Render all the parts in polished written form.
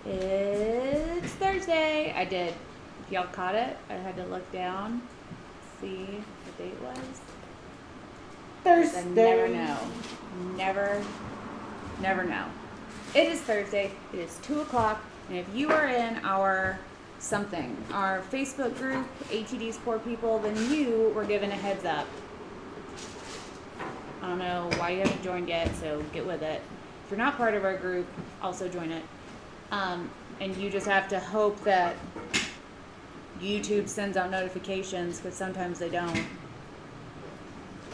It's Thursday. I did. If y'all caught it, I had to look down, see what date was. Thursday. I never know. Never know. It is Thursday. It is 2 o'clock. And if you are in our Facebook group, ATD's Poor People, then you were given a heads up. I don't know why you haven't joined yet, so get with it. If you're not part of our group, also join it. And you just have to hope that YouTube sends out notifications, because sometimes they don't.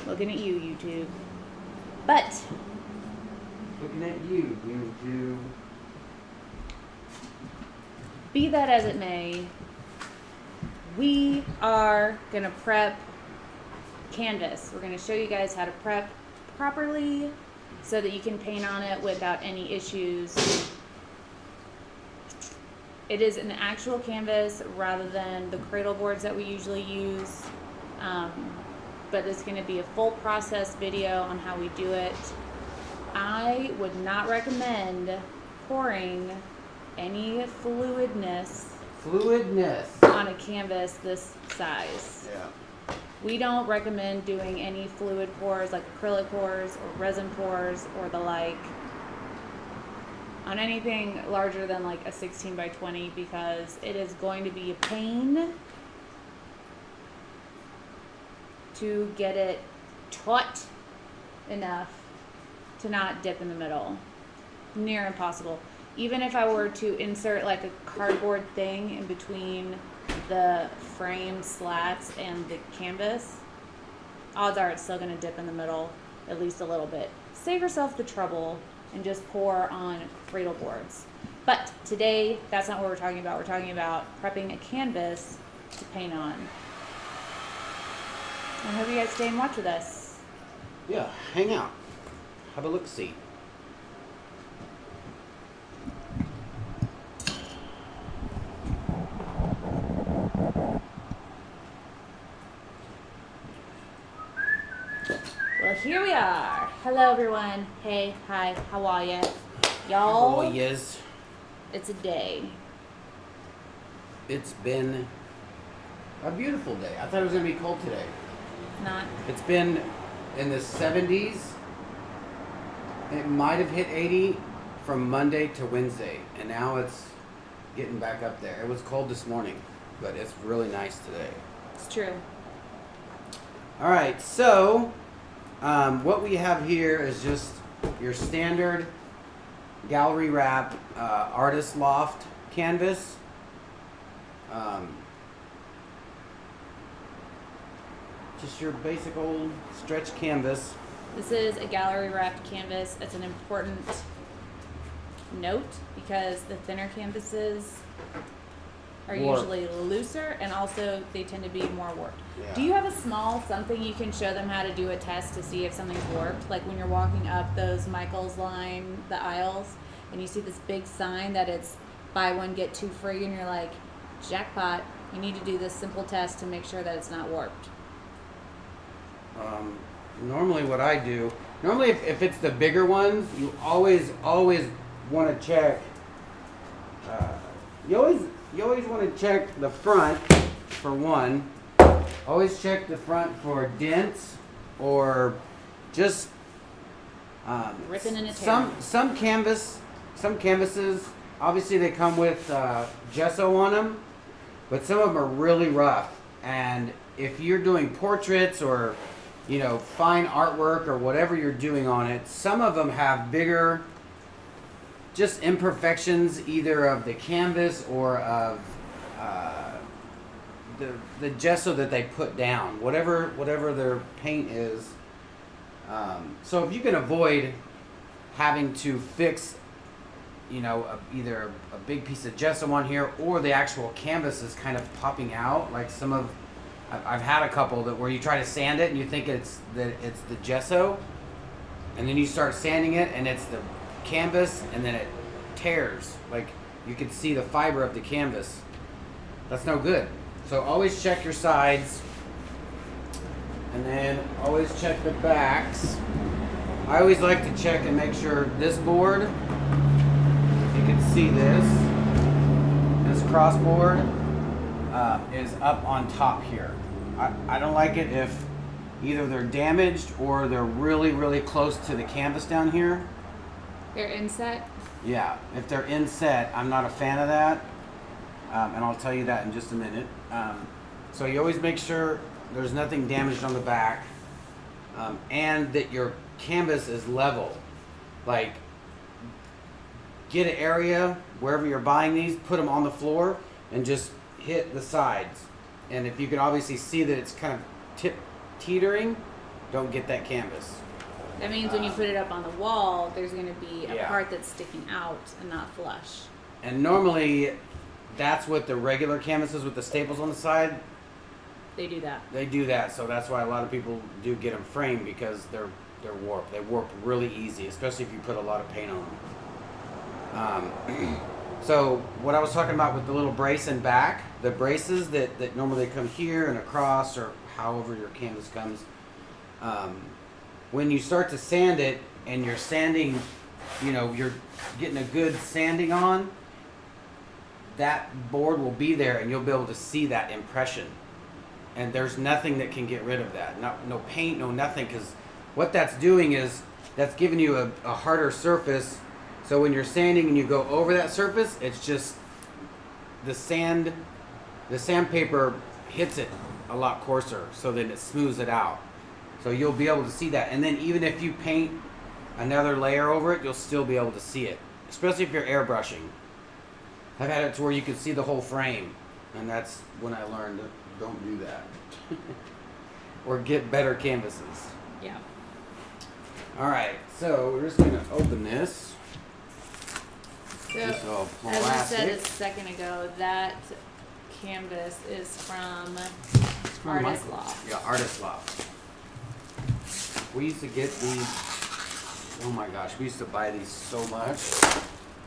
Looking at you, YouTube. But Looking at you, YouTube. be that as it may, we are going to prep canvas. We're going to show you guys how to prep properly so that you can paint on it without any issues. It is an actual canvas rather than the cradle boards that we usually use. But it's going to be a full process video on how we do it. I would not recommend pouring any fluidness on a canvas this size. Yeah. We don't recommend doing any fluid pours like acrylic pours or resin pours or the like on anything larger than like a 16 by 20 because it is going to be a pain to get it taut enough to not dip in the middle. Near impossible. Even if I were to insert like a cardboard thing in between the frame slats and the canvas, odds are it's still going to dip in the middle at least a little bit. Save yourself the trouble and just pour on cradle boards. But today, that's not what we're talking about. We're talking about prepping a canvas to paint on. I hope you guys stay and watch with us. Yeah, hang out. Have a look-see. Well, here we are. Hello, everyone. Hey, hi, how are ya? Y'all, Oh, yes. it's a day. It's been a beautiful day. I thought it was going to be cold today. Not. It's been in the 70s. It might have hit 80 from Monday to Wednesday, and now it's getting back up there. It was cold this morning, but it's really nice today. It's true. All right, so what we have here is just your standard gallery wrap artist loft canvas. Just your basic old stretch canvas. This is a gallery wrapped canvas. It's an important note because the thinner canvases are Warped. usually looser and also they tend to be more warped. Yeah. Do you have a small something you can show them how to do a test to see if something's warped? Like when you're walking up those Michael's line, the aisles, and you see this big sign that it's buy one, get two free, and you're like, jackpot, you need to do this simple test to make sure that it's not warped. Normally what I do, if it's the bigger ones, you always want to check, you always want to check the front for one. Always check the front for dents or just Ripping and a tearing. some canvases, obviously they come with gesso on them, but some of them are really rough. And if you're doing portraits or fine artwork or whatever you're doing on it, some of them have bigger just imperfections either of the canvas or of the gesso that they put down, whatever their paint is. So if you can avoid having to fix either a big piece of gesso on here or the actual canvas is kind of popping out, like I've had a couple where you try to sand it and you think it's the gesso, and then you start sanding it and it's the canvas, and then it tears. Like you can see the fiber of the canvas. That's no good. So always check your sides, and then always check the backs. I always like to check and make sure this board, if you can see this, crossboard is up on top here. I don't like it if either they're damaged or they're really, really close to the canvas down here. They're inset. Yeah, if they're inset, I'm not a fan of that. And I'll tell you that in just a minute. So you always make sure there's nothing damaged on the back, and that your canvas is level. Like, get an area wherever you're buying these, put them on the floor, and just hit the sides. And if you can obviously see that it's kind of teetering, don't get that canvas. That means when you put it up on the wall, there's going to be a Yeah. part that's sticking out and not flush. And normally, that's what the regular canvases with the staples on the side, They do that. they do that. So that's why a lot of people do get them framed, because they're warped. They warp really easy, especially if you put a lot of paint on them. So what I was talking about with the little brace in back, the braces that normally come here and across, or however your canvas comes, when you start to sand it and you're sanding, you're getting a good sanding on, that board will be there and you'll be able to see that impression. And there's nothing that can get rid of that. No paint, no nothing, because what that's doing is that's giving you a harder surface. So when you're sanding and you go over that surface, it's just the sandpaper hits it a lot coarser, so that it smooths it out. So you'll be able to see that. And then even if you paint another layer over it, you'll still be able to see it, especially if you're airbrushing. I've had it to where you can see the whole frame, and that's when I learned that don't do that. Or get better canvases. Yeah. All right, so we're just gonna open this. So, This all as I said a plastic. second ago, that canvas is from Artist Loft. Yeah, Artist Loft. We used to get these. Oh my gosh, we used to buy these so much.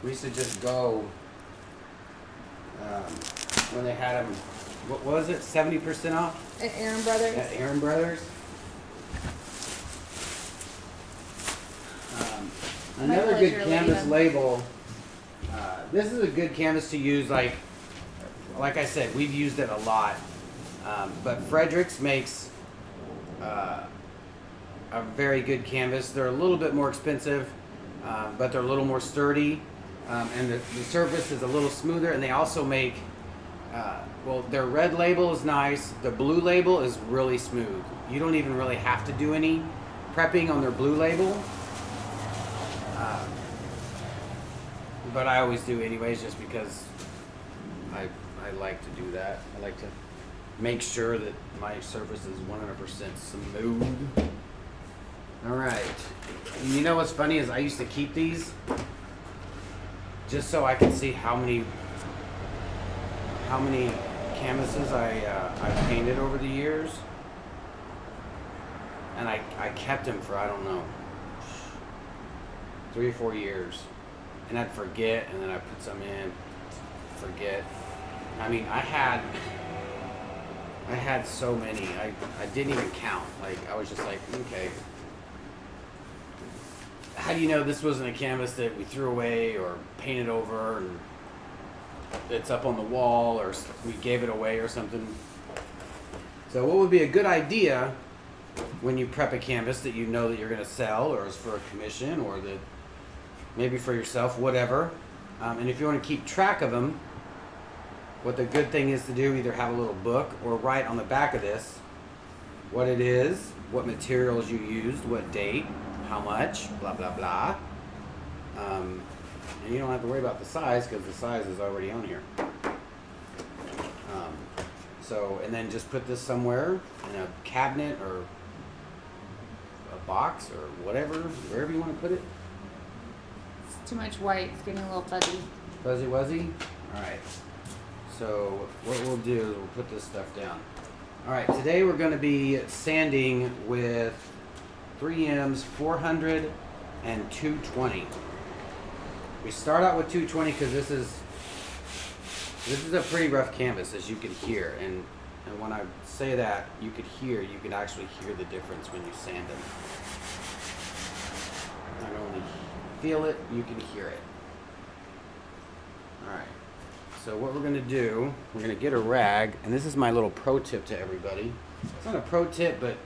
We used to just go when they had them. What was it? 70% off At Aaron Brothers. at Aaron Brothers. Another pleasure, good canvas Lena. label. This is a good canvas to use. Like I said, we've used it a lot. But Fredericks makes a very good canvas. They're a little bit more expensive, but they're a little more sturdy, and the surface is a little smoother. And they also make, their red label is nice. The blue label is really smooth. You don't even really have to do any prepping on their blue label. But I always do anyways, just because I like to do that. I like to make sure that my surface is 100% smooth. All right. And you know what's funny is I used to keep these just so I could see how many canvases I painted over the years, and I kept them for, I don't know, 3 or 4 years, and I'd forget, and then I put some in, forget. I mean, I had so many, I didn't even count. Like, I was just like, okay, how do you know this wasn't a canvas that we threw away or painted over and it's up on the wall, or we gave it away or something? So what would be a good idea when you prep a canvas that you know that you're going to sell, or is for a commission, or that maybe for yourself, whatever. And if you want to keep track of them, what the good thing is to do, either have a little book or write on the back of this what it is, what materials you used, what date, how much, blah, blah, blah. And you don't have to worry about the size, because the size is already on here. And then just put this somewhere in a cabinet or a box or whatever, wherever you want to put it. It's too much white. It's getting a little fuzzy. Fuzzy wuzzy? Alright. So what we'll do is we'll put this stuff down. Alright, today we're going to be sanding with 3M's 400 and 220. We start out with 220 because this is a pretty rough canvas, as you can hear. And when I say that, you can actually hear the difference when you sand them. Not only feel it, you can hear it. Alright, So what we're gonna do, we're gonna get a rag, and this is my little pro tip to everybody. It's not a pro tip, but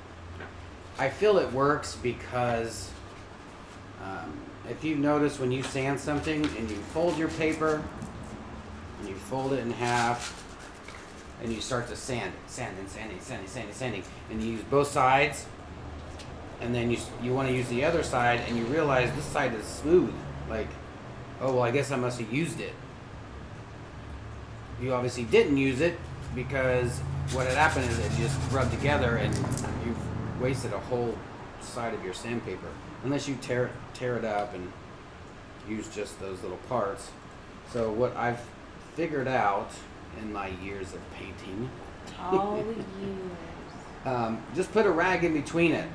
I feel it works because if you've noticed when you sand something and you fold your paper and you fold it in half and you start to sanding, and you use both sides, and then you want to use the other side and you realize this side is smooth, like, oh well, I guess I must have used it. You obviously didn't use it because what had happened is it just rubbed together and you've wasted a whole side of your sandpaper. Unless you tear it up and use just those little parts. So what I've figured out in my years of painting, All the years. just put a rag in between it,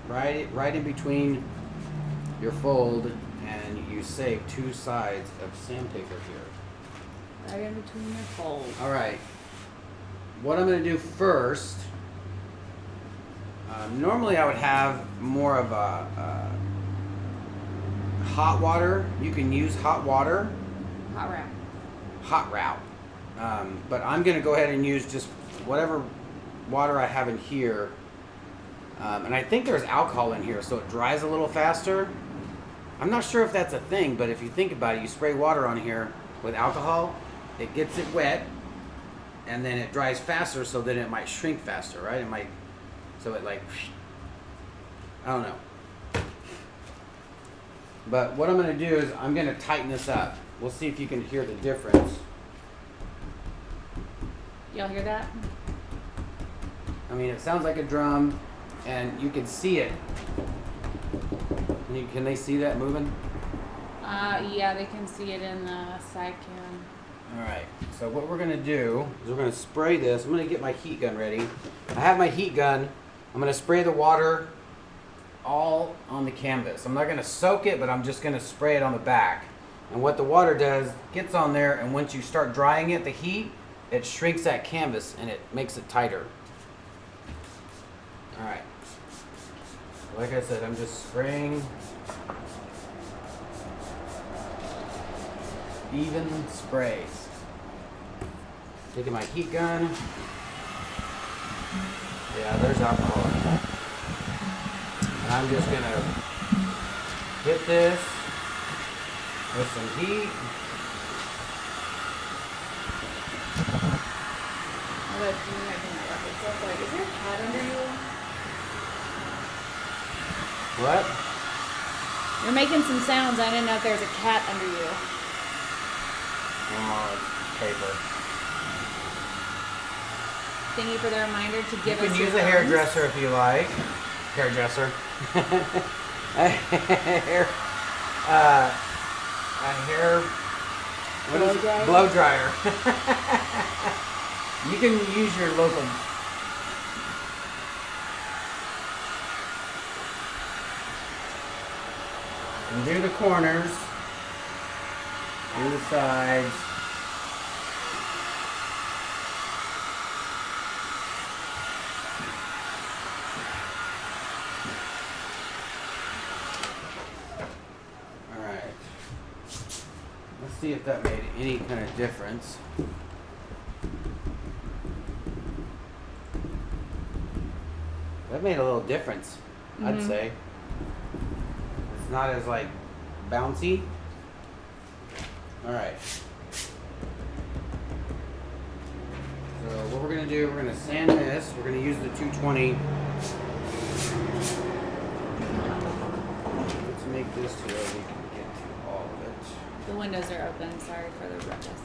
right in between your fold, and you save two sides of sandpaper here. Right in between your folds. All right. What I'm going to do first, normally I would have more of a hot water. You can use hot water. Hot route. But I'm going to go ahead and use just whatever water I have in here. And I think there's alcohol in here, so it dries a little faster. I'm not sure if that's a thing, but if you think about it, you spray water on here with alcohol, it gets it wet, and then it dries faster, so then it might shrink faster, right? It might, so it like, I don't know. But what I'm going to do is I'm going to tighten this up. We'll see if you can hear the difference. Y'all hear that? I mean, it sounds like a drum, and you can see it. Can they see that moving? Yeah, they can see it in the side cam. Alright, so what we're going to do is we're going to spray this. I'm going to get my heat gun ready. I have my heat gun. I'm going to spray the water all on the canvas. I'm not going to soak it, but I'm just going to spray it on the back. And what the water does, gets on there, and once you start drying it, the heat, it shrinks that canvas and it makes it tighter. Alright. Like I said, I'm just spraying even sprays. Taking my heat gun. Yeah, there's alcohol in it. And I'm just gonna hit this with some heat. Is there a cat under you? What? You're making some sounds. I didn't know if there's a cat under you. Oh, it's paper. Thank you for the reminder to give us. You can your use a thumbs. hairdresser if you like. Hairdresser. a hair. What is it? Blow dryer. You can use your local. And do the corners. Do the sides. Alright. Let's see if that made any kind of difference. That made a little difference, I'd say. It's not as like bouncy. Alright. So what we're gonna do, we're gonna sand this. We're gonna use the 220. Let's make this to where we can get to all of it. The windows are open. Sorry for the ruckus.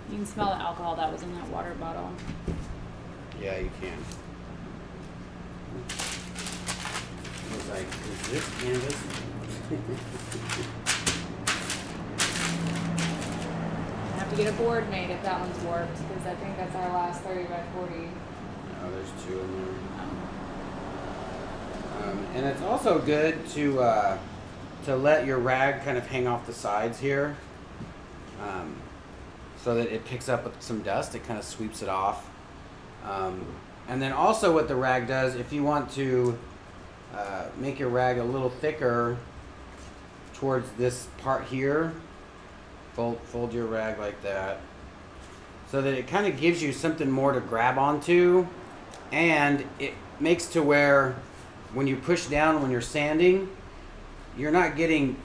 You can smell the alcohol that was in that water bottle. Yeah, you can. I was like, is this canvas? I have to get a board made if that one's warped, because I think that's our last 30 by 40. No, there's two in there. Um, And it's also good to let your rag kind of hang off the sides here, so that it picks up some dust. It kind of sweeps it off. And then also what the rag does, if you want to make your rag a little thicker towards this part here, fold your rag like that, so that it kind of gives you something more to grab onto, and it makes to where when you push down when you're sanding, you're not getting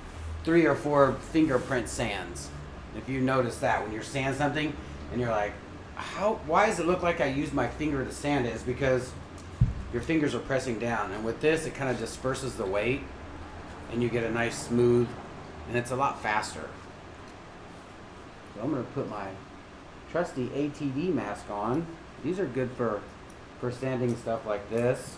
3 or 4 fingerprint sands. If you notice that when you're sanding something and you're like, why does it look like I used my finger to sand it? It's because your fingers are pressing down, and with this it kind of disperses the weight and you get a nice smooth, and it's a lot faster. So I'm going to put my trusty ATD mask on. These are good for sanding stuff like this.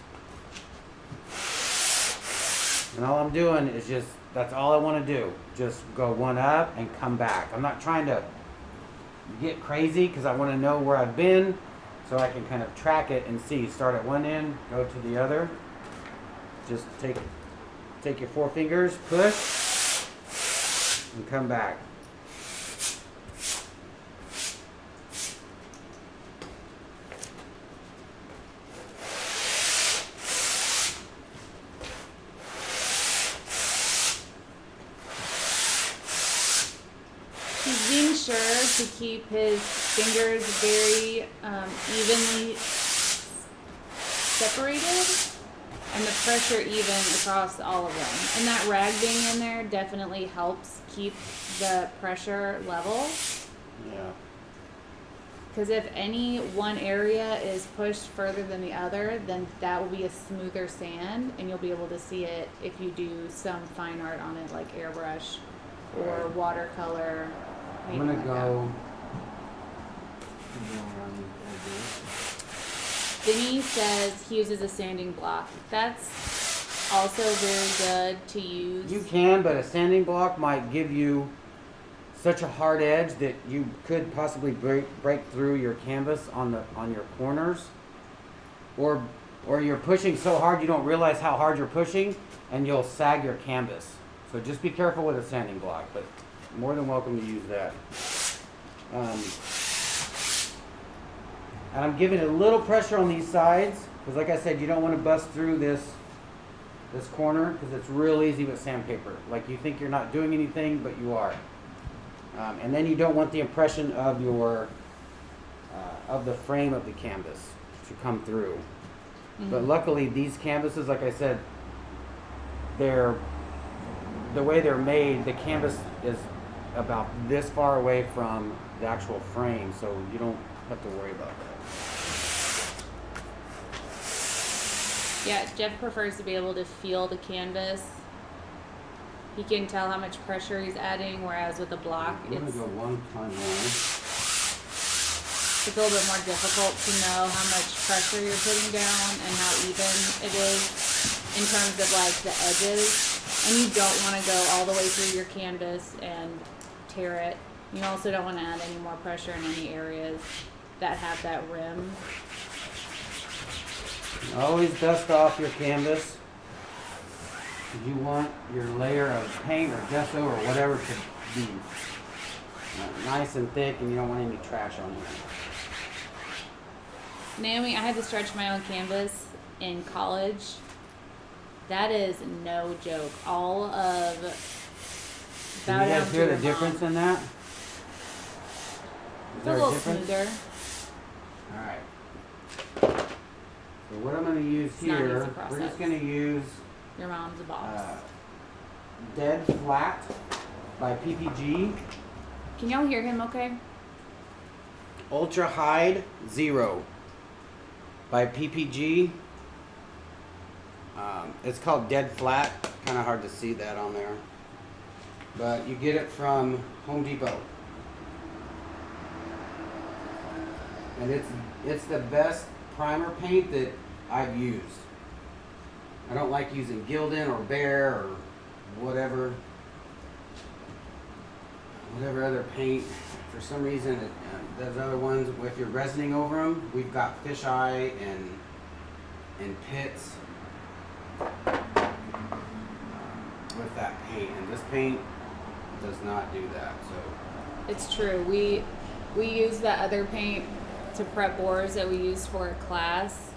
And all I'm doing is just, that's all I want to do. Just go one up and come back. I'm not trying to get crazy because I want to know where I've been so I can kind of track it and see. Start at one end, go to the other. Just take your 4 fingers, push, and come back. He's being sure to keep his fingers very evenly separated and the pressure even across all of them. And that rag being in there definitely helps keep the pressure level. Yeah. Because if any one area is pushed further than the other, then that will be a smoother sand, and you'll be able to see it if you do some fine art on it, like airbrush or watercolor. I'm gonna anything like go. Vinny says he uses a sanding block. That's also very good to use. You can, but a sanding block might give you such a hard edge that you could possibly break through your canvas on your corners, or you're pushing so hard you don't realize how hard you're pushing, and you'll sag your canvas. So just be careful with a sanding block, but more than welcome to use that. And I'm giving a little pressure on these sides because, like I said, you don't want to bust through this corner because it's real easy with sandpaper. Like, you think you're not doing anything, but you are. And then you don't want the impression of the frame of the canvas to come through. Mm-hmm. But luckily, these canvases, like I said, the way they're made, the canvas is about this far away from the actual frame, so you don't have to worry about that. Yeah, Jeff prefers to be able to feel the canvas. He can tell how much pressure he's adding, whereas with a block, I'm gonna go one time more. It's a little bit more difficult to know how much pressure you're putting down and how even it is in terms of like the edges. And you don't want to go all the way through your canvas and tear it. You also don't want to add any more pressure in any areas that have that rim. Always dust off your canvas. You want your layer of paint or gesso or whatever to be nice and thick, and you don't want any trash on here. Naomi, I had to stretch my own canvas in college. That is no joke. All of Can you guys hear the difference in that? It's a little smoother. All right. So what I'm going to use here, we're just going to use your mom's a boss. Dead Flat by PPG. Can y'all hear him okay? Ultra Hide Zero by PPG. It's called Dead Flat. Kind of hard to see that on there. But you get it from Home Depot. And it's the best primer paint that I've used. I don't like using Gildan or Behr or whatever other paint. For some reason, those other ones, if you're resining over them, we've got fisheye and pits with that paint, and this paint does not do that. So it's true. We use that other paint to prep boards that we used for a class,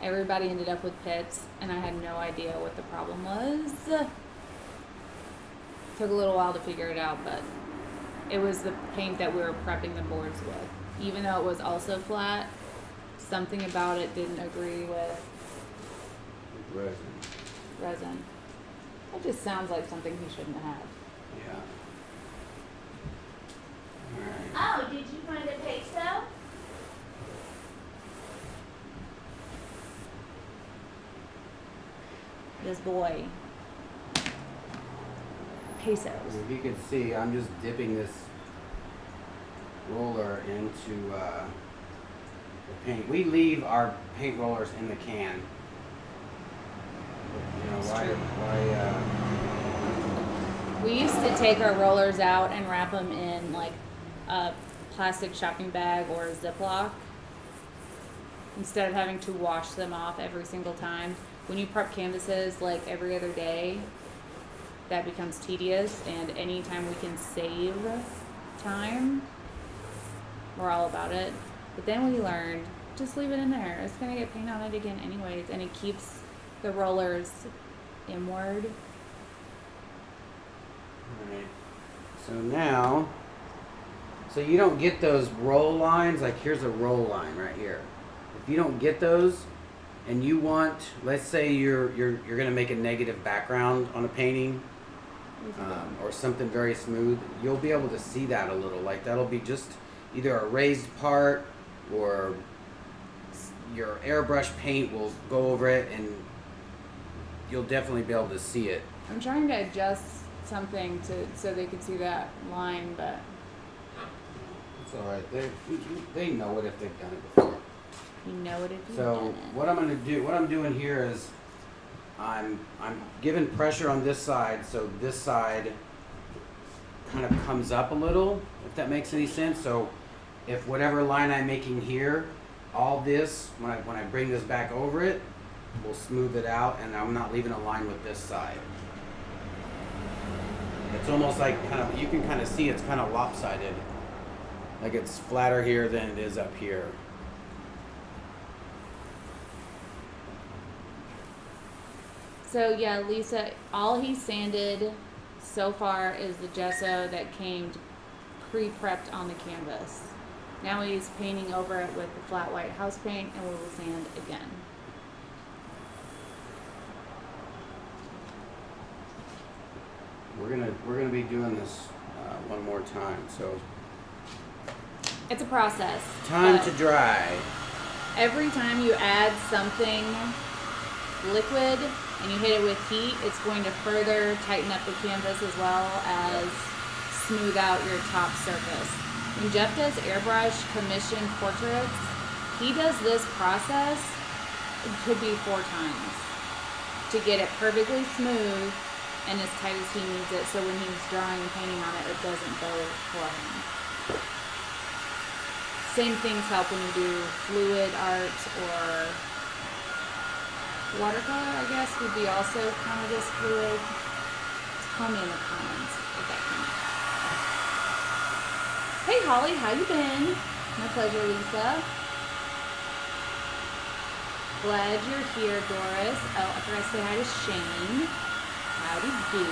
everybody ended up with pits, and I had no idea what the problem was. Took a little while to figure it out, but it was the paint that we were prepping the boards with. Even though it was also flat, something about it didn't agree with resin. It just sounds like something he shouldn't have. Yeah. Alright. Oh, did you find a peso? This boy. Pesos. If you can see, I'm just dipping this roller into the paint. We leave our paint rollers in the can. You know, We used to take our rollers out and wrap them in like a plastic shopping bag or a Ziploc instead of having to wash them off every single time. When you prep canvases like every other day, that becomes tedious, and anytime we can save time, we're all about it. But then we learned, just leave it in there. It's gonna get paint on it again anyways, and it keeps the rollers inward. Alright. So now, so you don't get those roll lines, like here's a roll line right here. If you don't get those, and you want, let's say you're gonna make a negative background on a painting, or something very smooth, you'll be able to see that a little. Like that'll be just either a raised part, or your airbrush paint will go over it, and you'll definitely be able to see it. I'm trying to adjust something so they can see that line, but It's all right. They know it if they've done it before. you know it if you've So done it. what I'm doing here is I'm giving pressure on this side, so this side kind of comes up a little, if that makes any sense. So if whatever line I'm making here, all this, when I bring this back over it, will smooth it out, and I'm not leaving a line with this side. It's almost like you can kind of see it's kind of lopsided. Like it's flatter here than it is up here. So yeah, Lisa, all he sanded so far is the gesso that came pre-prepped on the canvas. Now he's painting over it with the flat white house paint, and we will sand again. We're gonna be doing this one more time. So It's a process. time but to dry. every time you add something liquid and you hit it with heat, it's going to further tighten up the canvas as well as smooth out your top surface. When Jeff does airbrush commission portraits, he does this process, it could be 4 times, to get it perfectly smooth and as tight as he needs it, so when he's drawing and painting on it, it doesn't go for him. Same things help when you do fluid art, or watercolor, I guess, would be also kind of this fluid. Tell me in the comments if that counts. Hey Holly, how you been? My pleasure, Lisa. Glad you're here, Doris. Oh, I forgot to say hi to Shane. Howdy do.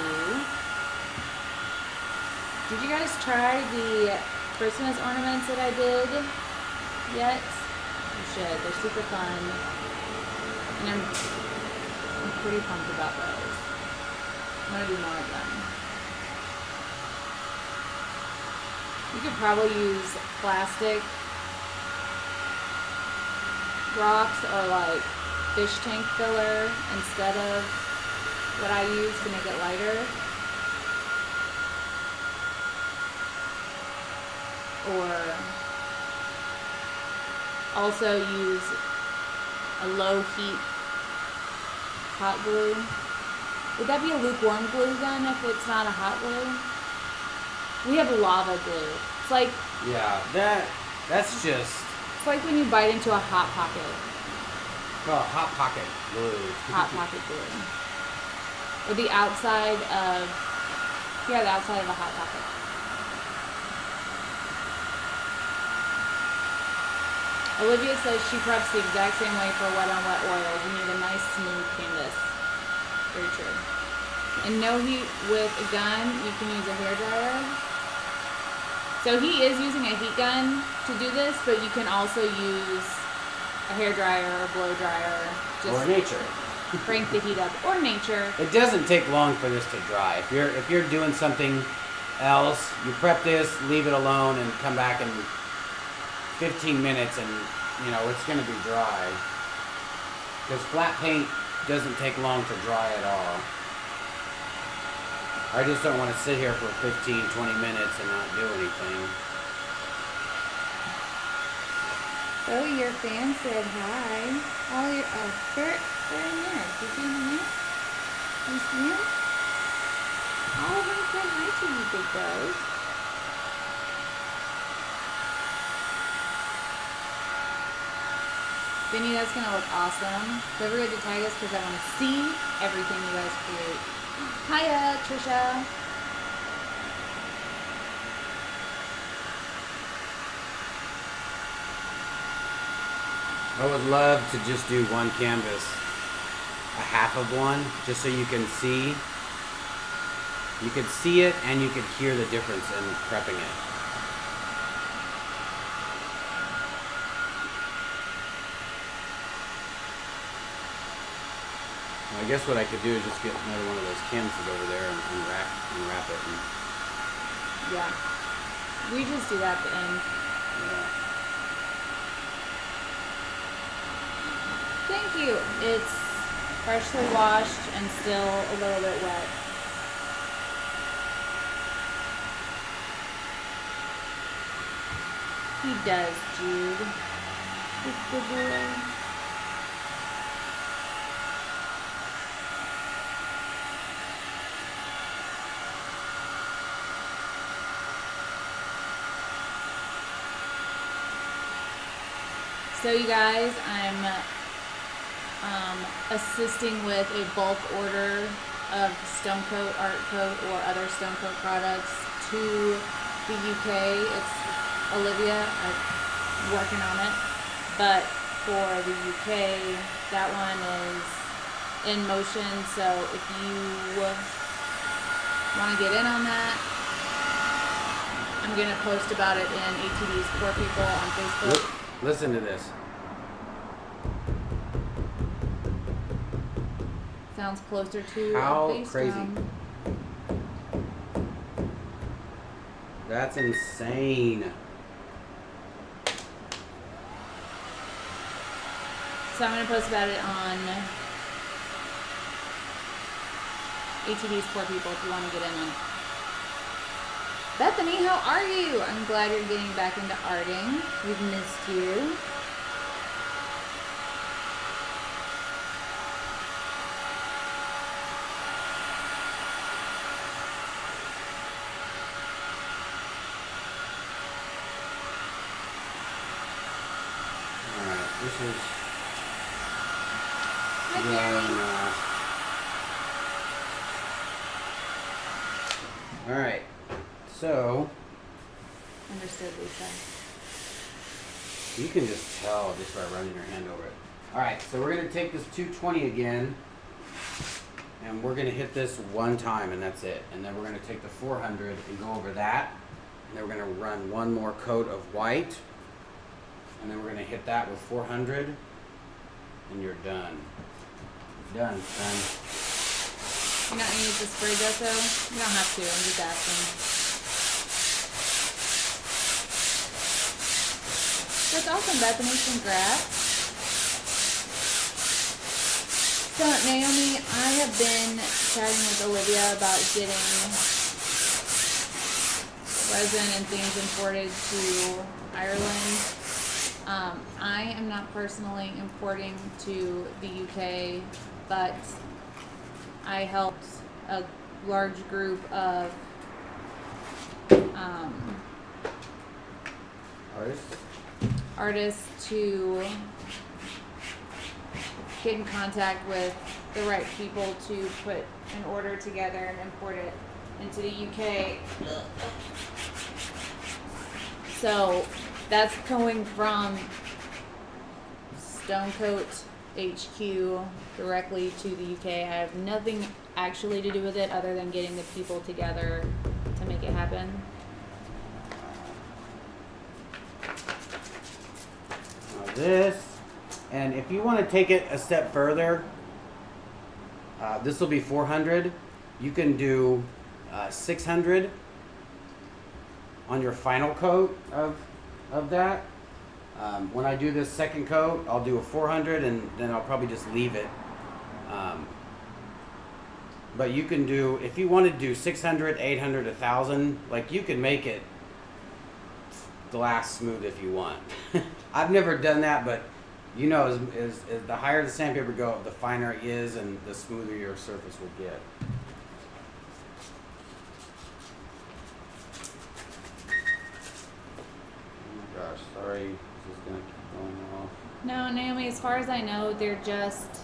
Did you guys try the Christmas ornaments that I did yet? You should. They're super fun. And I'm pretty pumped about those. I'm gonna do more of them. You could probably use plastic rocks or like fish tank filler instead of what I use to make it lighter. Or also use a low heat hot glue. Would that be a lukewarm glue then if it's not a hot glue? We have lava glue. It's like, Yeah, that's just it's like when you bite into a hot pocket. hot pocket glue. Hot pocket glue. Or the outside of, the outside of a hot pocket. Olivia says she preps the exact same way for wet on wet oils. You need a nice smooth canvas. Very true. And no heat with a gun. You can use a hairdryer. So he is using a heat gun to do this, but you can also use a hairdryer or blow dryer. Just Or nature. crank the heat up. Or nature. It doesn't take long for this to dry. If you're doing something else, you prep this, leave it alone, and come back in 15 minutes, and you know it's going to be dry. Because flat paint doesn't take long to dry at all. I just don't want to sit here for 15, 20 minutes and not do anything. Oh, your fan said hi. Oh, they're in there. Do you see them in there? You see them? All of them said hi to you, big bros. Vinny, that's gonna look awesome. Don't forget to tag us because I want to see everything you guys create. Hiya, Trisha. I would love to just do one canvas, a half of one, just so you can see. You could see it and you could hear the difference in prepping it. Well, I guess what I could do is just get another one of those canvases over there and unwrap it. And, Yeah. We just do that at the end. yeah. Thank you. It's freshly washed and still a little bit wet. He does, Jude. Good boy. So you guys, I'm assisting with a bulk order of STONECOAT, Art Coat, or other STONECOAT products to the UK. It's Olivia. I'm working on it. But for the UK, that one is in motion. So if you want to get in on that, I'm going to post about it in ATD's Poor People on Facebook. Listen to this. Sounds closer to How a bass crazy. drum. That's insane. So I'm going to post about it on ATD's Poor People if you want to get in on it. Bethany, how are you? I'm glad you're getting back into arting. We've missed you. Alright, this is Hi, drying off. Alright, so Understood, Lisa. you can just tell just by running your hand over it. Alright, so we're going to take this 220 again, and we're going to hit this one time, and that's it. And then we're going to take the 400 and go over that, and then we're going to run one more coat of white, and then we're going to hit that with 400, and you're done. Done, son. You're not going to use the spray gesso? You don't have to. I'm just asking. That's awesome, Bethany. Congrats. So, Naomi, I have been chatting with Olivia about getting resin and things imported to Ireland. I am not personally importing to the UK, but I helped a large group of artists to get in contact with the right people to put an order together and import it into the UK. So that's going from STONECOAT HQ directly to the UK. I have nothing actually to do with it other than getting the people together to make it happen. Now this, and if you want to take it a step further, this will be 400. You can do 600 on your final coat of that. When I do this second coat, I'll do a 400 and then I'll probably just leave it. But you can do, if you want to do 600, 800, 1000, like you can make it glass smooth if you want. I've never done that, but you know, as the higher the sandpaper go, the finer it is and the smoother your surface will get. Oh my gosh, sorry, this is gonna keep going off. No, Naomi, as far as I know, they're just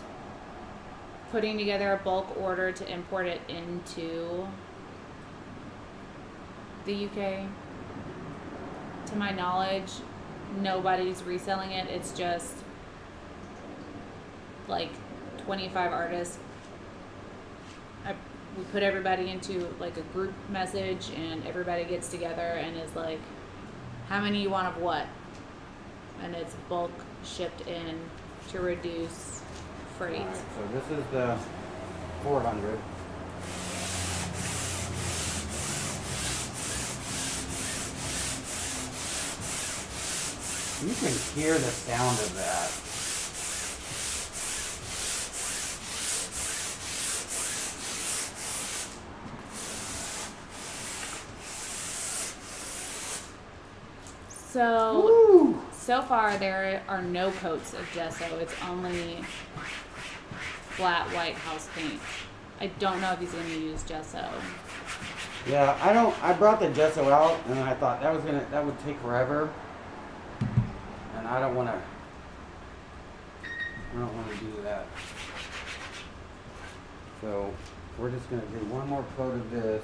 putting together a bulk order to import it into the UK. To my knowledge, nobody's reselling it. It's just like 25 artists. We put everybody into like a group message and everybody gets together and is like, how many you want of what? And it's bulk shipped in to reduce freight. All right, so this is the 400. You can hear the sound of that. So far there are no coats of gesso. It's only flat white house paint. I don't know if he's going to use gesso. Yeah, I brought the gesso out and I thought that would take forever. And I don't want to do that. So we're just going to do one more coat of this.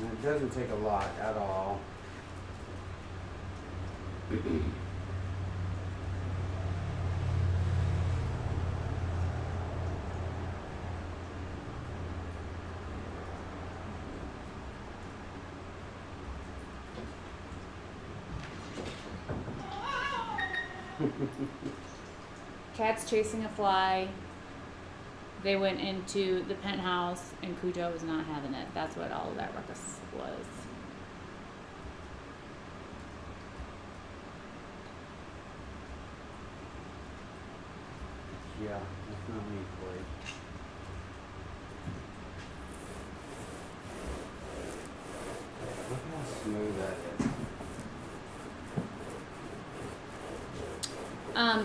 And it doesn't take a lot at all. Cat's chasing a fly. They went into the penthouse and Cujo was not having it. That's what all of that ruckus was. Yeah, that's not me for you. Look how smooth that is.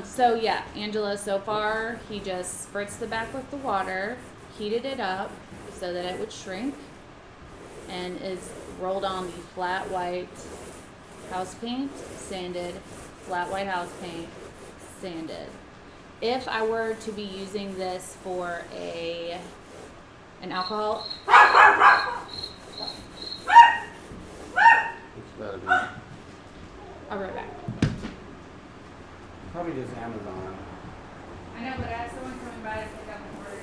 So yeah, Angela, so far he just spritzed the back with the water, heated it up so that it would shrink, and is rolled on the flat white house paint, sanded, flat white house paint, sanded. If I were to be using this for an alcohol, It's better be. I'll be right back. Probably just Amazon. I know, but I have someone coming by to pick up an order.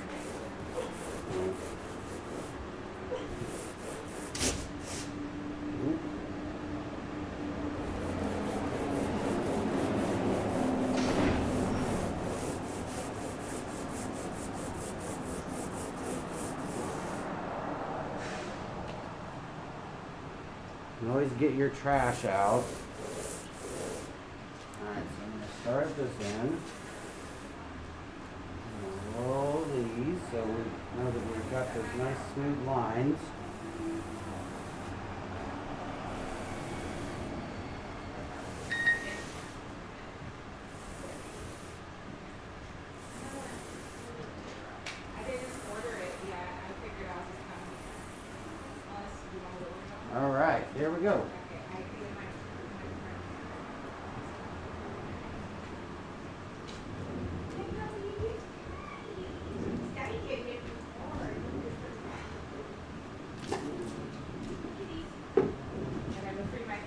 You can always get your trash out. Alright, so I'm going to start this in. I'm going to roll these so we know that we've got those nice smooth lines. I didn't order it yet. I figured I'll just come. Unless you want to order something. Alright, there we go. Okay, I think it might. And I'm afraid my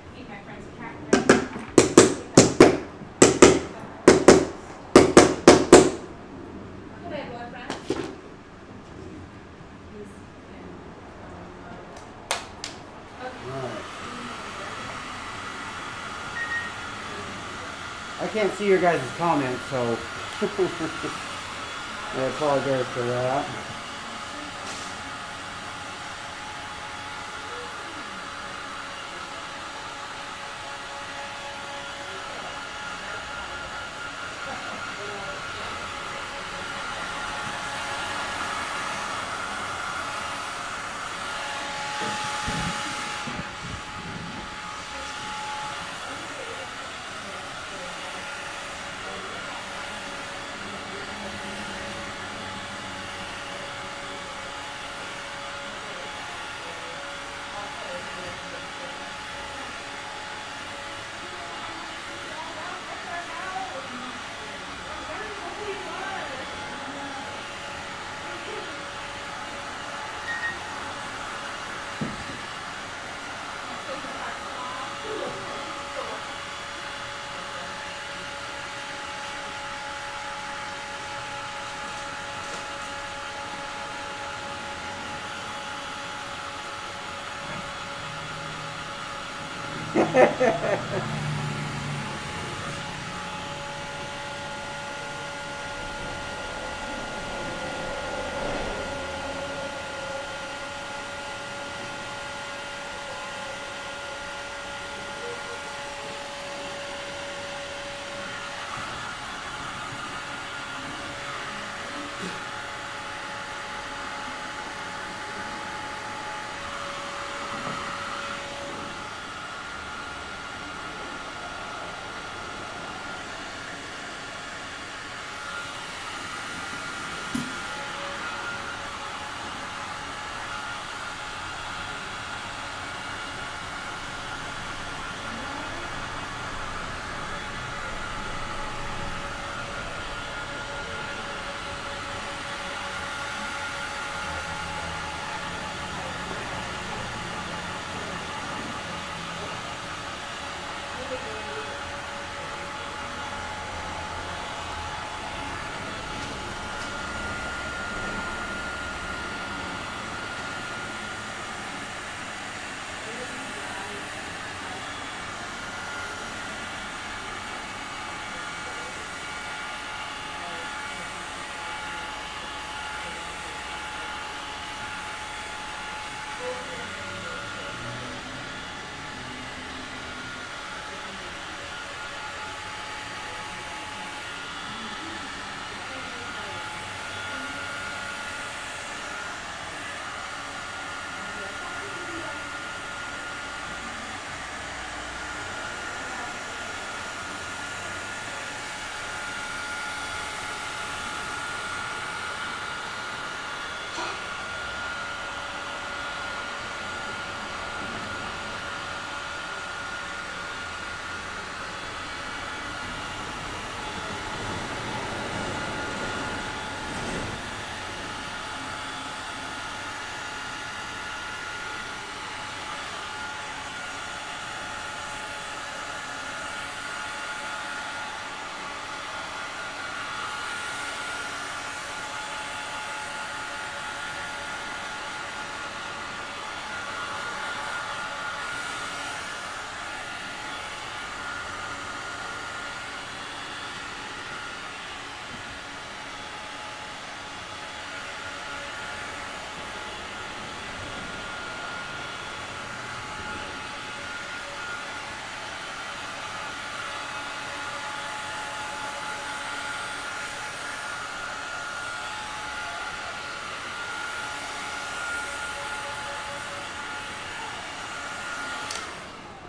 friend's cat. I can't see your guys' comments, so I apologize for that.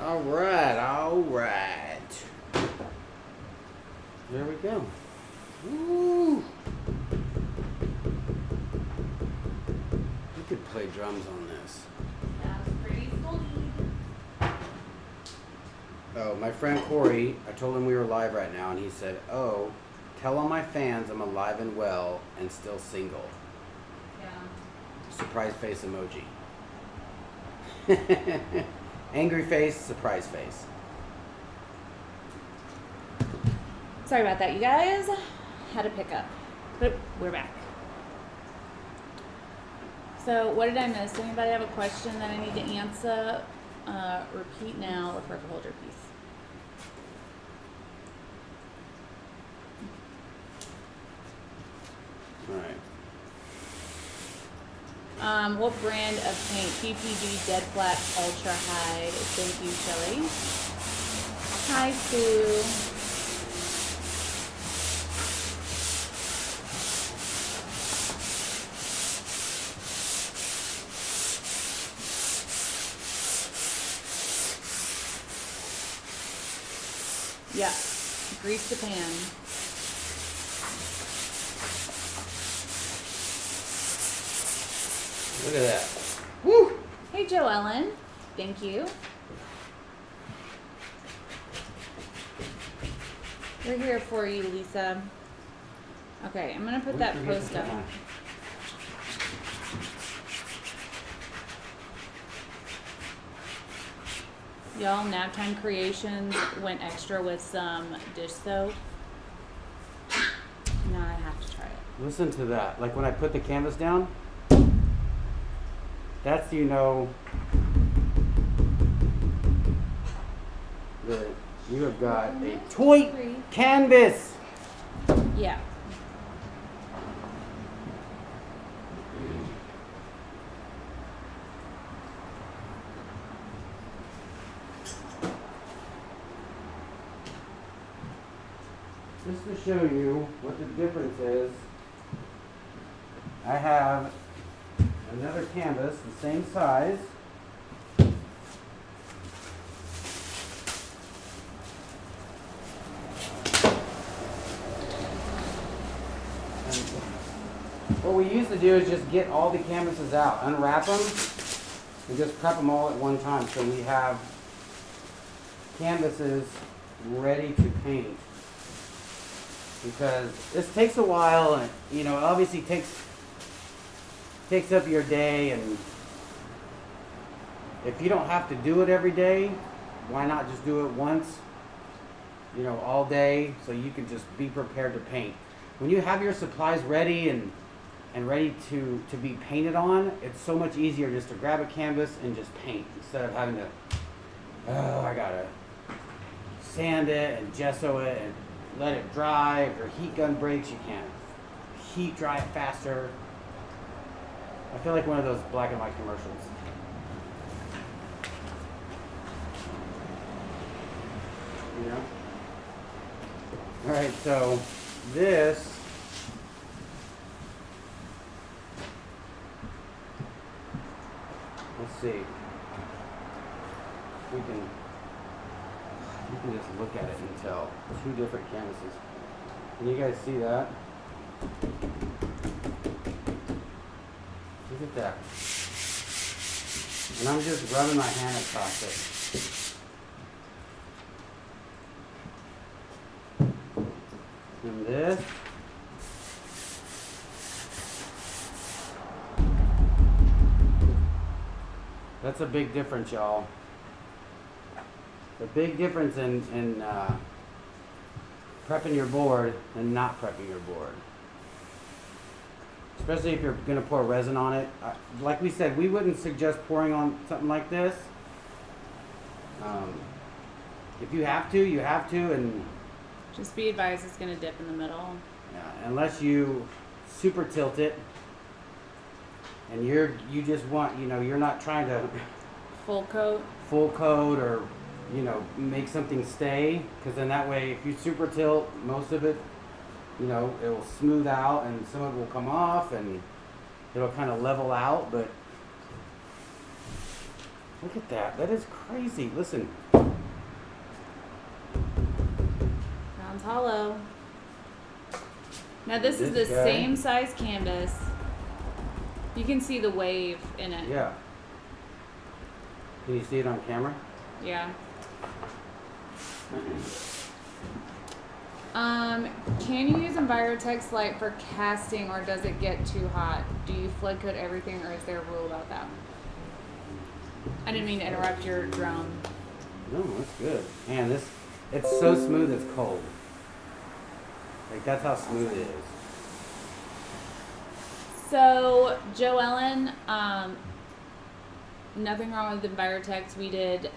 All right, all right. There we go. Woo! You could play drums on this. That's pretty sweet. Oh, my friend Corey, I told him we were live right now, and he said, "Oh, tell all my fans I'm alive and well and still single." Yeah. Surprise face emoji. Angry face, surprise face. Sorry about that, you guys. Had a pickup, but we're back. So, what did I miss? Anybody have a question that I need to answer? Repeat now or forever hold your peace. What brand of paint? PPG Dead Flat Ultra Hide. Thank you, Shelly. Hi, Sue. Yeah, grease the pan. Look at that. Woo! Hey, Joe Ellen. Thank you. We're here for you, Lisa. Okay, I'm gonna put that post up. Y'all, Naptime Creations went extra with some dish soap. Now I have to try it. Listen to that. Like when I put the canvas down, that's, you know, that you have got a toy canvas. Yeah. Just to show you what the difference is, I have another canvas the same size. And what we used to do is just get all the canvases out, unwrap them, and just prep them all at one time. So we have canvases ready to paint. Because this takes a while, and you know, obviously takes up your day, and if you don't have to do it every day, why not just do it once, you know, all day, so you can just be prepared to paint. When you have your supplies ready and ready to be painted on, it's so much easier just to grab a canvas and just paint instead of having to, oh, I gotta sand it and gesso it and let it dry. If your heat gun breaks, you can't heat dry it faster. I feel like one of those black and white commercials. You know? Alright, so this let's see. We can just look at it and tell. Two different canvases. Can you guys see that? Look at that. And I'm just rubbing my hand across it. And this. That's a big difference, y'all. The big difference in prepping your board and not prepping your board. Especially if you're going to pour resin on it. Like we said, we wouldn't suggest pouring on something like this. If you have to, you have to. And Just be advised it's going to dip in the middle. yeah, unless you super tilt it. And you just want, you know, you're not trying to Full coat. or, you know, make something stay, because then that way if you super tilt, most of it, you know, it will smooth out and some of it will come off and it'll kind of level out. But look at that. That is crazy. Listen. Sounds hollow. Now this is the This guy. same size canvas. You can see the wave in it. Yeah. Can you see it on camera? Yeah. Can you use Envirotex Light for casting, or does it get too hot? Do you flood coat everything, or is there a rule about that? I didn't mean to interrupt your drum. No, that's good. Man, it's so smooth it's cold. Like, that's how smooth it is. So, Joellen, nothing wrong with Envirotex. We did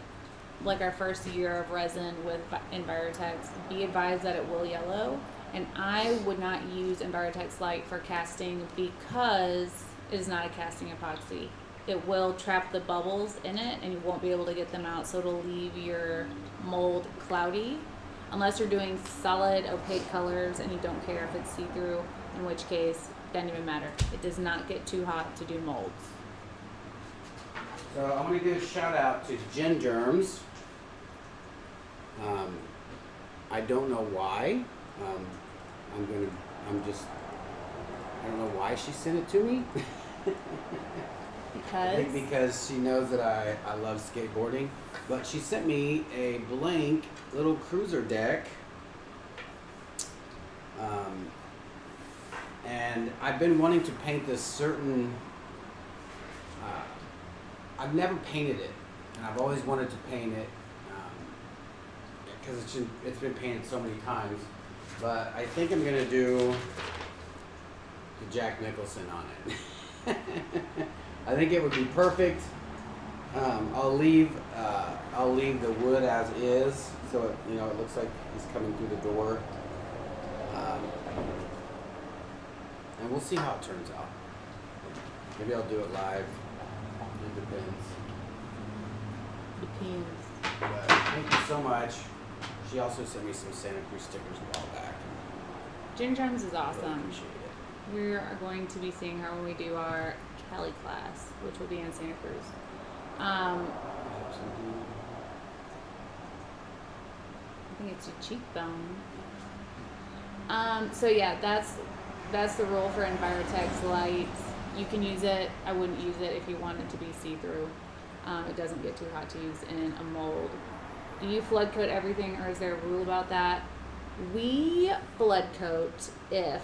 like our first year of resin with Envirotex. Be advised that it will yellow, and I would not use Envirotex Light for casting because It is not a casting epoxy. It will trap the bubbles in it and you won't be able to get them out, so it'll leave your mold cloudy. Unless you're doing solid opaque colors and you don't care if it's see-through, in which case, it doesn't even matter. It does not get too hot to do molds. So I'm going to give a shout out to Jen Germs. I don't know why. I don't know why she sent it to me. I think because she knows that I love skateboarding. But she sent me a blank little cruiser deck. And I've been wanting to paint this certain... I've never painted it. And I've always wanted to paint it. Because it's been painted so many times. But I think I'm going to do the Jack Nicholson on it. I think it would be perfect. I'll leave the wood as is, so it, it looks like he's coming through the door. And we'll see how it turns out. Maybe I'll do it live. It depends. But thank you so much. She also sent me some Santa Cruz stickers a while back. Jen Germs is Really awesome. appreciate it. We are going to be seeing her when we do our Cali class, which will be in Santa Cruz. I think it's your cheekbone. So yeah, that's the rule for Envirotex lights. You can use it. I wouldn't use it if you want it to be see-through. It doesn't get too hot to use in a mold. Do you flood coat everything, or is there a rule about that? We flood coat if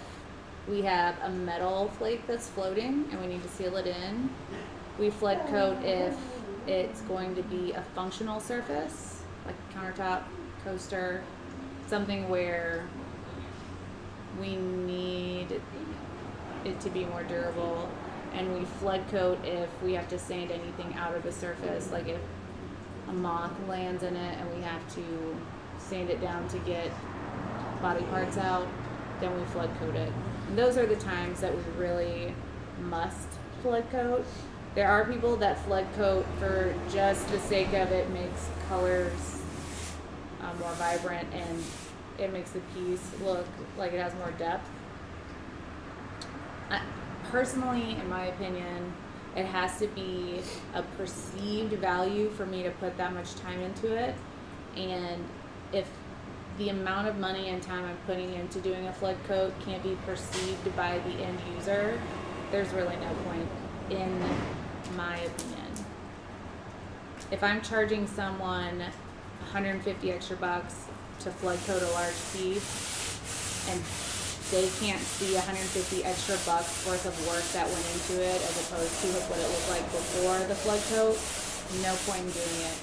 we have a metal flake that's floating and we need to seal it in. We flood coat if it's going to be a functional surface, like a countertop, coaster, something where we need it to be more durable. And we flood coat if we have to sand anything out of the surface, like if a moth lands in it and we have to sand it down to get body parts out, then we flood coat it. And those are the times that we really must flood coat. There are people that flood coat for just the sake of it, makes colors more vibrant and it makes the piece look like it has more depth. Personally, in my opinion, it has to be a perceived value for me to put that much time into it. And if the amount of money and time I'm putting into doing a flood coat can't be perceived by the end user, there's really no point, in my opinion. If I'm charging someone 150 extra bucks to flood coat a large piece and they can't see 150 extra bucks worth of work that went into it as opposed to what it looked like before the flood coat, no point in doing it.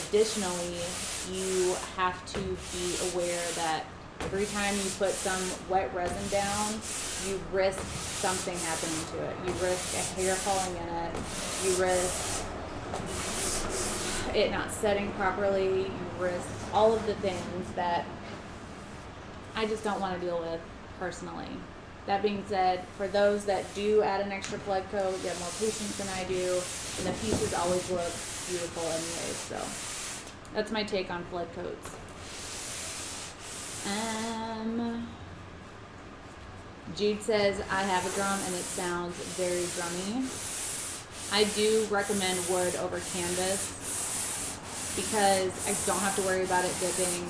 Additionally, you have to be aware that every time you put some wet resin down, you risk something happening to it. You risk a hair falling in it. You risk it not setting properly. You risk all of the things that I just don't want to deal with personally. That being said, for those that do add an extra flood coat, you have more patience than I do, and the pieces always look beautiful anyway. So that's my take on flood coats. Jude says, I have a drum and it sounds very drummy. I do recommend wood over canvas because I don't have to worry about it dipping.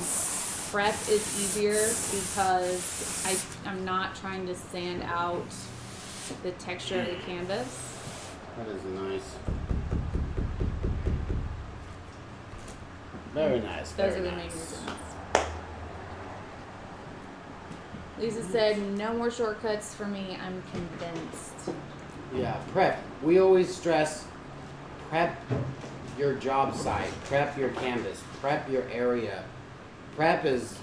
Prep is easier because I'm not trying to sand out the texture of the canvas. That is nice. Very nice. Those are the main reasons. Lisa said, no more shortcuts for me. I'm convinced. Yeah, prep. We always stress prep your job site, prep your canvas, prep your area. Prep is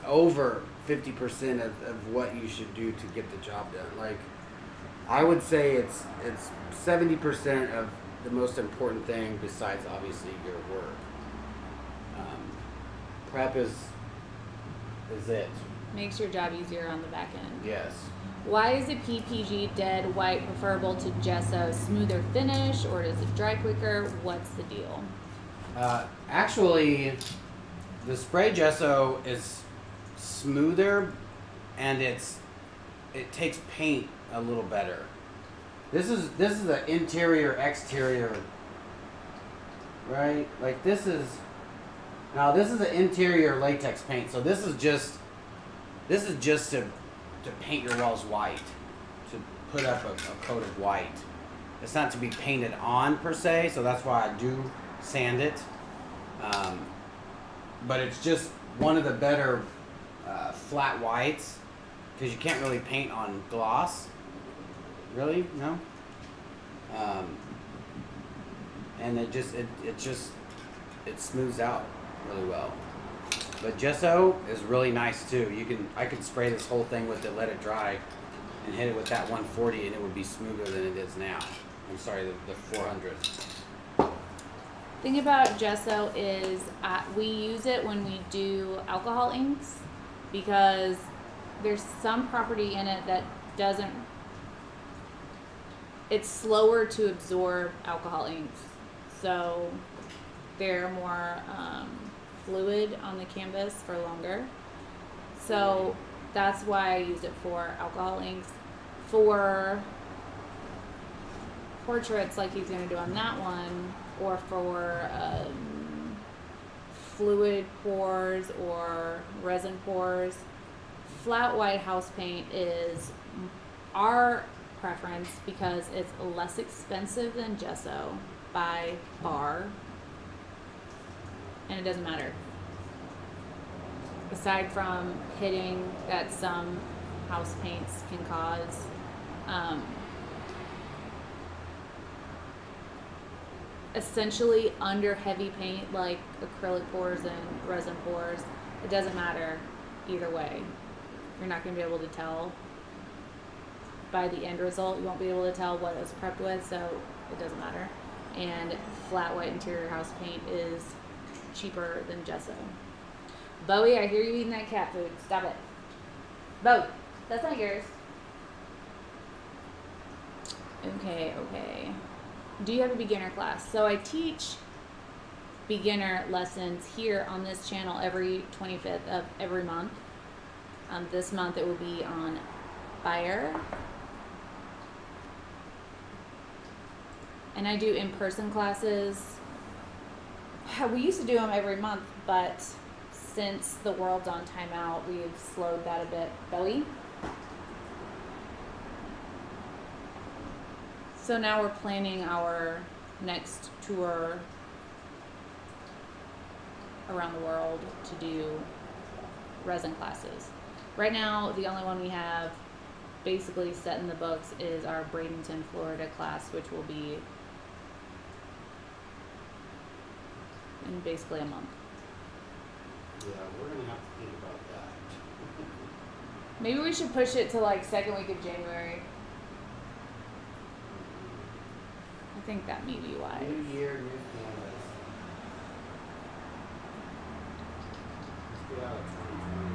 over 50% of what you should do to get the job done. Like, I would say it's 70% of the most important thing besides obviously your work. Prep is it. Makes your job easier on the back end. Yes. Why is a PPG dead white preferable to gesso? Smoother finish, or does it dry quicker? What's the deal? Actually, the spray gesso is smoother, and it takes paint a little better. This is the interior exterior, right? Like this is the interior latex paint. So this is just to paint your walls white, to put up a coat of white. It's not to be painted on per se, so that's why I do sand it. But it's just one of the better flat whites, because you can't really paint on gloss. Really? No? And it smooths out really well. But gesso is really nice too. I could spray this whole thing with it, let it dry, and hit it with that 140, and it would be smoother than it is now. I'm sorry, the 400. Thing about gesso is we use it when we do alcohol inks, because there's some property in it that doesn't, it's slower to absorb alcohol inks, so they're more fluid on the canvas for longer. So that's why I use it for alcohol inks. For portraits like he's going to do on that one, or for fluid pours or resin pours, flat white house paint is our preference because it's less expensive than gesso by far, and it doesn't matter. Aside from hitting that some house paints can cause, essentially under heavy paint like acrylic pours and resin pours, it doesn't matter either way. You're not going to be able to tell by the end result. You won't be able to tell what it was prepped with, so it doesn't matter. And flat white interior house paint is cheaper than gesso. Bowie, I hear you eating that cat food. Stop it. Bowie, that's not yours. Okay. Do you have a beginner class? So I teach beginner lessons here on this channel every 25th of every month. This month it will be on fire. And I do in-person classes. We used to do them every month, but since the world's on timeout, we've slowed that a bit. Bowie? So now we're planning our next tour around the world to do resin classes. Right now, the only one we have basically set in the books is our Bradenton, Florida class, which will be in basically a month. Yeah, we're gonna have to think about that. Maybe we should push it to like second week of January. I think that may be wise. New year, new canvas. Let's get out of 2020.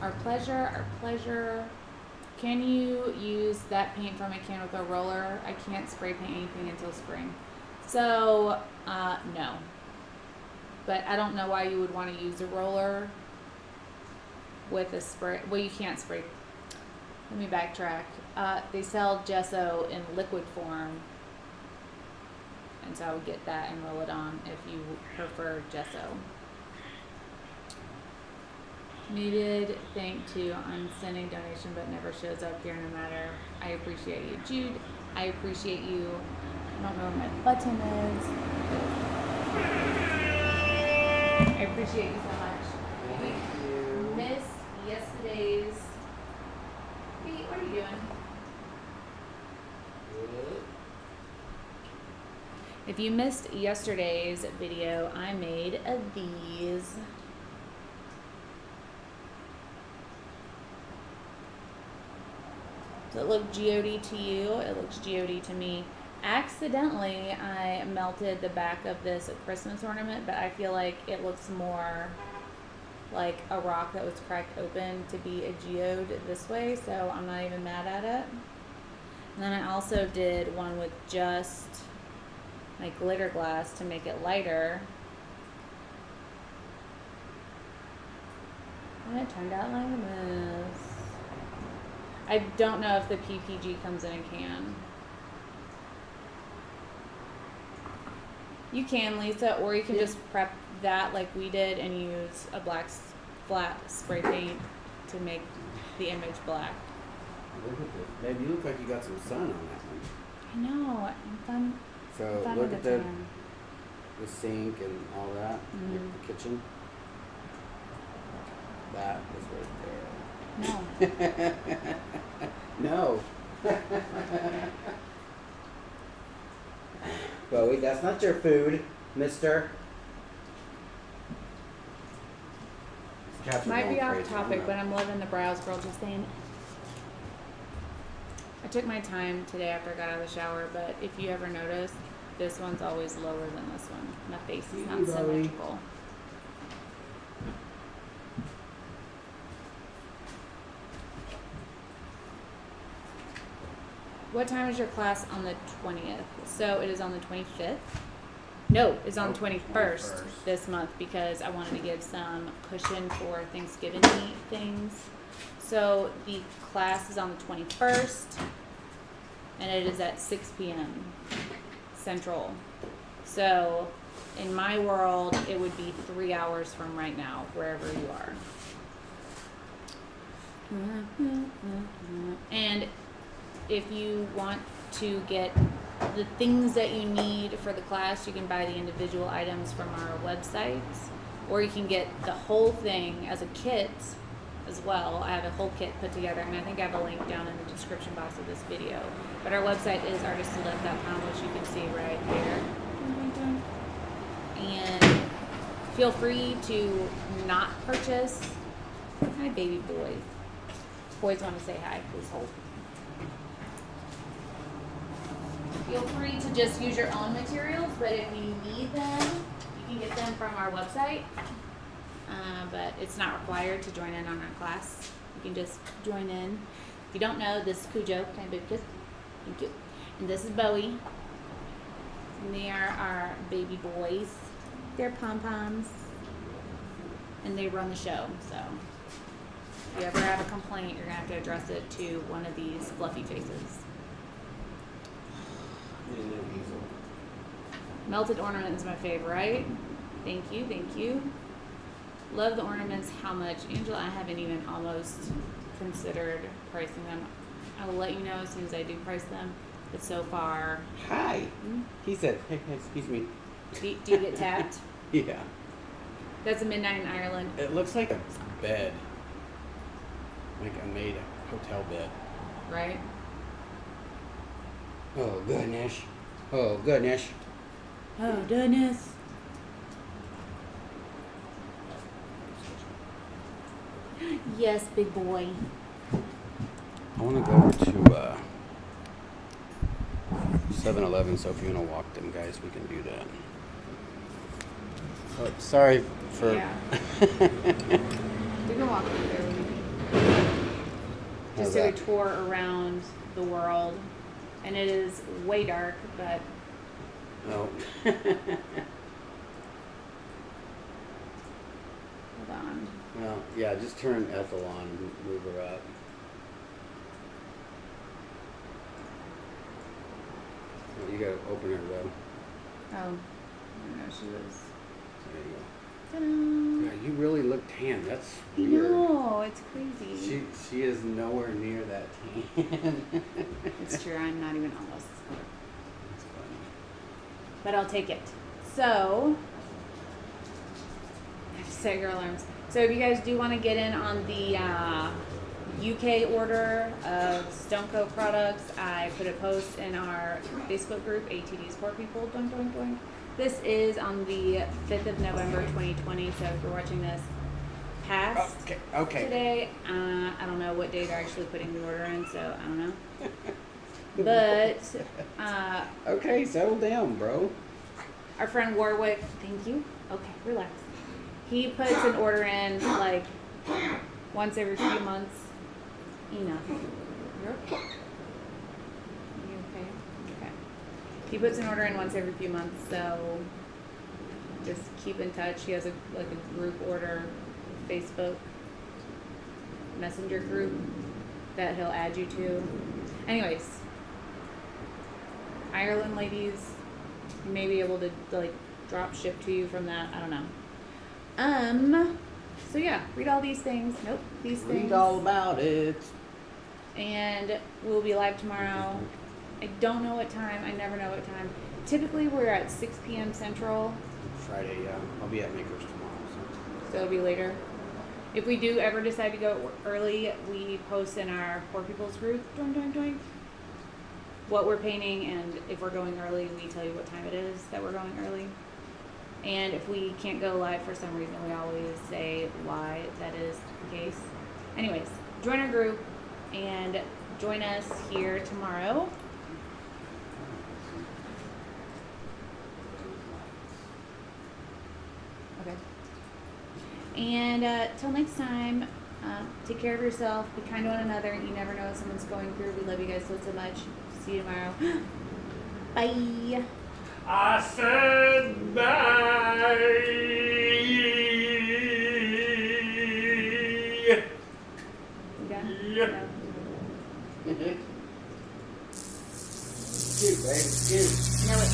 Our pleasure. Can you use that paint from a can with a roller? I can't spray paint anything until spring. So, no. But I don't know why you would want to use a roller with a spray. Well, you can't spray. Let me backtrack. They sell gesso in liquid form. And so I would get that and roll it on if you prefer gesso. Needed thank to I'm sending donation but never shows up here no matter. I appreciate you. Jude, I appreciate you. I don't know where my button is. I appreciate you so much. Thank you. Missed yesterday's. Pete, what are you doing? Good. If you missed yesterday's video, I made of these. Does it look GOD to you? It looks GOD to me. Accidentally, I melted the back of this Christmas ornament, but I feel like it looks more like a rock that was cracked open to be a geode this way, so I'm not even mad at it. And then I also did one with just like glitter glass to make it lighter. And it turned out like this. I don't know if the PPG comes in a can. You can, Lisa, or you can just prep that like we did and use a black flat spray paint to make the image black. Look at this. Babe, you look like you got some sun on that one. I know. I'm fun. So fun look with at the the tan. sink and all that. Mhm. The kitchen. That is right there. No. No. Bowie, that's not your food, mister. Might be off topic, but I'm loving the brows, girl. Just saying. I took my time today after I got out of the shower, but if you ever notice, this one's always lower than this one. My face is not symmetrical. What time is your class on the 20th? So it is on the 25th. No, it's on the 21st this month because I wanted to give some cushion for Thanksgiving things. So the class is on the 21st and it is at 6 p.m. Central. So in my world, it would be 3 hours from right now, wherever you are. And if you want to get the things that you need for the class, you can buy the individual items from our websites, or you can get the whole thing as a kit as well. I have a whole kit put together, and I think I have a link down in the description box of this video. But our website is artistselect.com, which you can see right here. And feel free to not purchase. Hi, baby boys. Boys want to say hi. Please hold. Feel free to just use your own materials, but if you need them, you can get them from our website. But it's not required to join in on our class. You can just join in. If you don't know, this is Cujo. Can I big kiss? Thank you. And this is Bowie. And they are our baby boys. They're pom-poms. And they run the show, so if you ever have a complaint, you're going to have to address it to one of these fluffy faces. Melted ornament is my favorite. Thank you, thank you. Love the ornaments. How much? Angela, I haven't even almost considered pricing them. I will let you know as soon as I do price them. But so far... Hi. He said, hey, excuse me. Do you get tapped? Yeah. That's a Midnight in Ireland. It looks like a bed. Like a made hotel bed. Right? Oh, goodness. Oh, goodness. Oh, goodness. Yes, big boy. I want to go over to 7-Eleven, so if you want to walk them guys, we can do that. Oh, sorry for... Yeah. You can walk over there with me. Just do a tour around the world. And it is way dark, but... Oh. Hold on. Well, yeah, just turn Ethel on and move her up. Oh, you gotta open her though. Oh. I don't know, she was... There you go. Ta-da! Yeah, you really look tan. That's weird. No, it's crazy. She is nowhere near that tan. It's true, I'm not even almost. That's funny. But I'll take it. So... I have to set your alarms. So if you guys do want to get in on the UK order of STONECOAT products, I put a post in our Facebook group, ATD Sport People. Doink, doink, doink. This is on the 5th of November, 2020. So if you're watching this past Okay. today, I don't know what day they're actually putting the order in, so I don't know. But okay, settle down, bro. our friend Warwick, thank you. Okay, relax. He puts an order in like once every few months. Enough. You're okay. You okay? Okay. He puts an order in once every few months, so just keep in touch. He has a group order Facebook messenger group that he'll add you to. Anyways, Ireland ladies, you may be able to like drop ship to you from that. I don't know. So yeah, read all these things. Nope, these things. Read all about it. And we'll be live tomorrow. I don't know what time. I never know what time. Typically, we're at 6 p.m. Central. Friday, yeah. I'll be at Makers tomorrow. So it'll be later. If we do ever decide to go early, we post in our Poor People's group, what we're painting, and if we're going early, we tell you what time it is that we're going early. And if we can't go live for some reason, we always say why that is the case. Anyways, join our group and join us here tomorrow. Okay. And till next time, take care of yourself. Be kind to one another. You never know what someone's going through. We love you guys so much. See you tomorrow. Bye. I said bye. You done? Yeah. No. Cute, baby. Cute. No, it.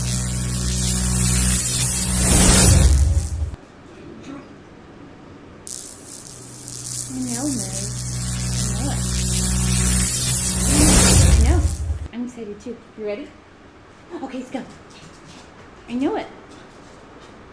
I know, Meg. I know it. I know. I'm excited too. You ready? Okay, let's go. I know it.